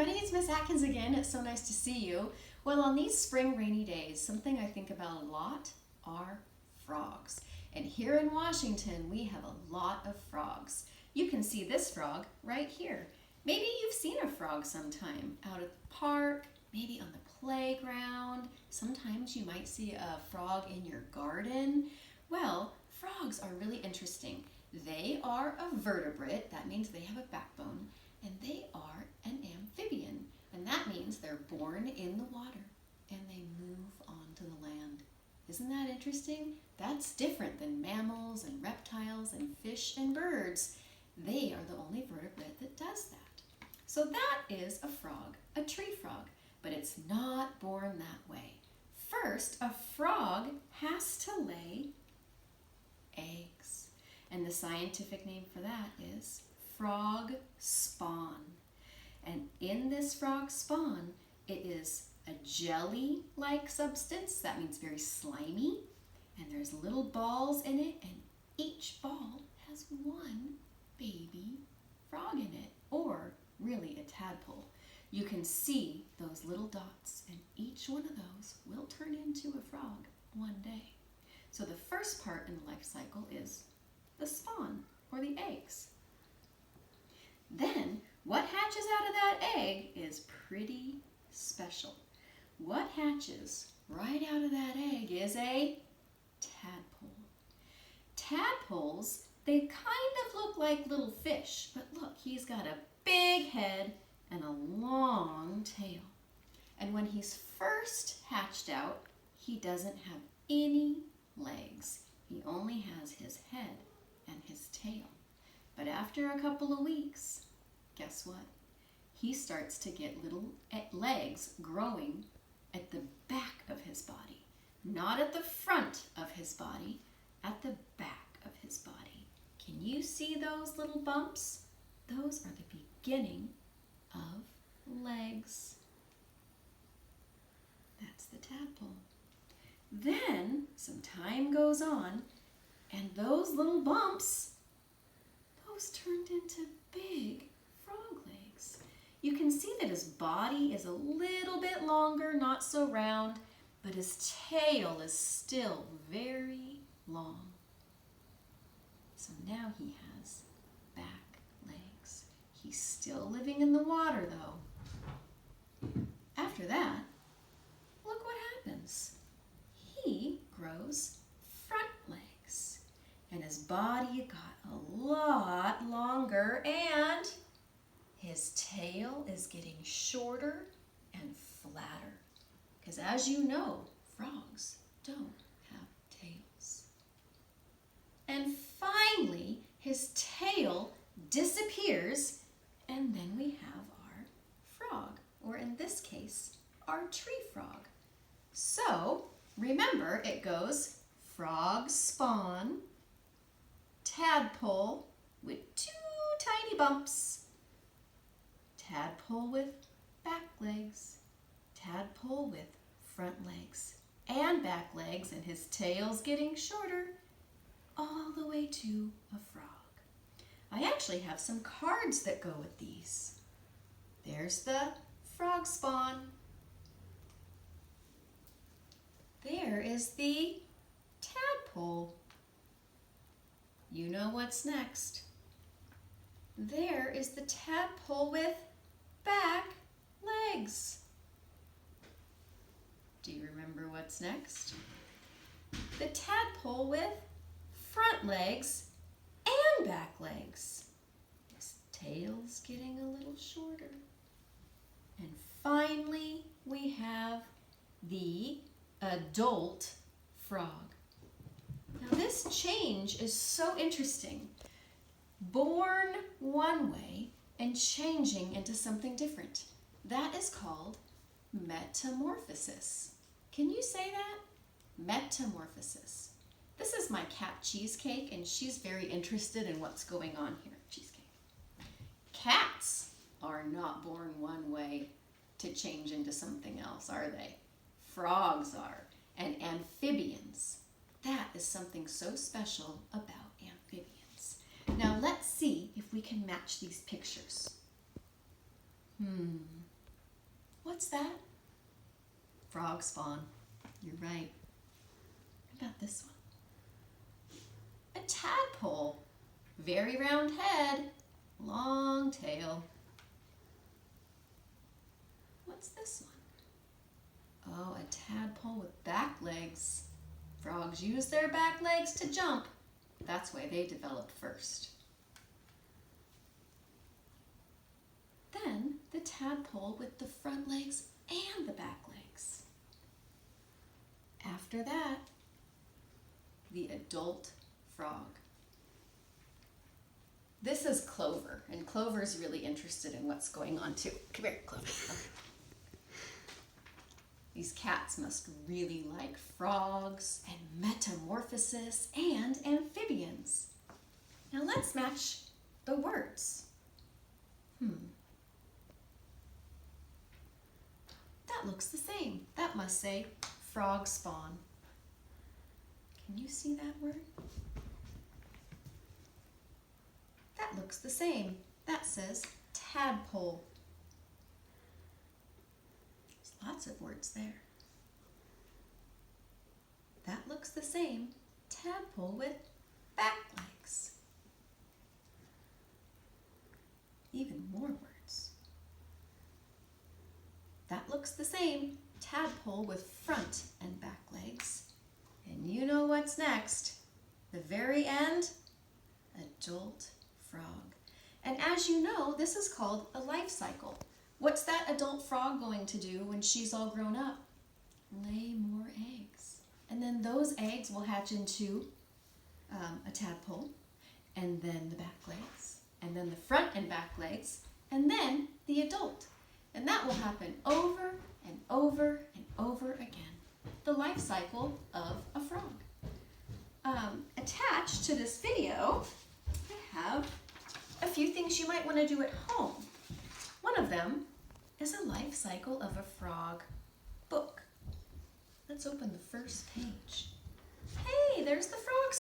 everybody, it's Miss Atkins again. It's so nice to see you. Well, on these spring rainy days, something I think about a lot are frogs. And here in Washington, we have a lot of frogs. You can see this frog right here. Maybe you've seen a frog sometime out at the park, maybe on the playground. Sometimes you might see a frog in your garden. Well, frogs are really interesting. They are a vertebrate, that means they have a backbone, and they are an amphibian, and that means they're born in the water and they move onto the land. Isn't that interesting? That's different than mammals and reptiles and fish and birds. They are the only vertebrate that does that. So that is a frog, a tree frog, but it's not born that way. First, a frog has to lay eggs, and the scientific name for that is frog spawn. And in this frog spawn, it is a jelly-like substance, that means very slimy, and there's little balls in it, and each ball has one baby frog in it, or really a tadpole. You can see those little dots, and each one of those will turn into a frog one day. So the first part in the life cycle is the spawn, or the eggs. Then, what hatches out of that egg is pretty special. What hatches right out of that egg is a tadpole. Tadpoles, they kind of look like little fish, but look, he's got a big head and a long tail. And when he's first hatched out, he doesn't have any legs. He only has his head and his tail. But after a couple of weeks, guess what? He starts to get little legs growing at the back of his body. Not at the front of his body, at the back of his body. Can you see those little bumps? Those are the beginning of legs. That's the tadpole. Then some time goes on, and those little bumps, those turned into big frog legs. You can see that his body is a little bit longer, not so round, but his tail is still very long. So now he has back legs. He's still living in the water though. After that, look what happens. He grows front legs, and his body got a lot longer, and his tail is getting shorter and flatter. Because as you know, frogs don't have tails. And finally, his tail disappears, and then we have our frog, or in this case, our tree frog. So, remember, it goes frog spawn, tadpole with two tiny bumps, tadpole with back legs, tadpole with front legs and back legs, and his tail's getting shorter, all the way to a frog. I actually have some cards that go with these. There's the frog spawn. There is the tadpole. You know what's next. There is the tadpole with back legs. Do you remember what's next? The tadpole with front legs and back legs. His tail's getting a little shorter. And finally, we have the adult frog. Now this change is so interesting. Born one way and changing into something different. That is called metamorphosis. Can you say that? Metamorphosis. This is my cat Cheesecake, and she's very interested in what's going on here. Cheesecake. Cats are not born one way to change into something else, are they? Frogs are, and amphibians. That is something so special about amphibians. Now let's see if we can match these pictures. What's that? Frog spawn. You're right. What about this one? A tadpole. Very round head, long tail. What's this one? Oh, a tadpole with back legs. Frogs use their back legs to jump. That's why they developed first. Then the tadpole with the front legs and the back legs. After that, the adult frog. This is Clover, and Clover's really interested in what's going on too. Come here, Clover. These cats must really like frogs and metamorphosis and amphibians. Now let's match the words. That looks the same. That must say frog spawn. Can you see that word? That looks the same. That says tadpole. There's lots of words there. That looks the same. Tadpole with back legs. Even more words. That looks the same. Tadpole with front and back legs. And you know what's next. The very end, adult frog. And as you know, this is called a life cycle. What's that adult frog going to do when she's all grown up? Lay more eggs. And then those eggs will hatch into a tadpole, and then the back legs, and then the front and back legs, and then the adult. And that will happen over and over and over again. The life cycle of a frog. Attached to this video, I have a few things you might want to do at home. One of them is a life cycle of a frog book. Let's open the first page. Hey, there's the frog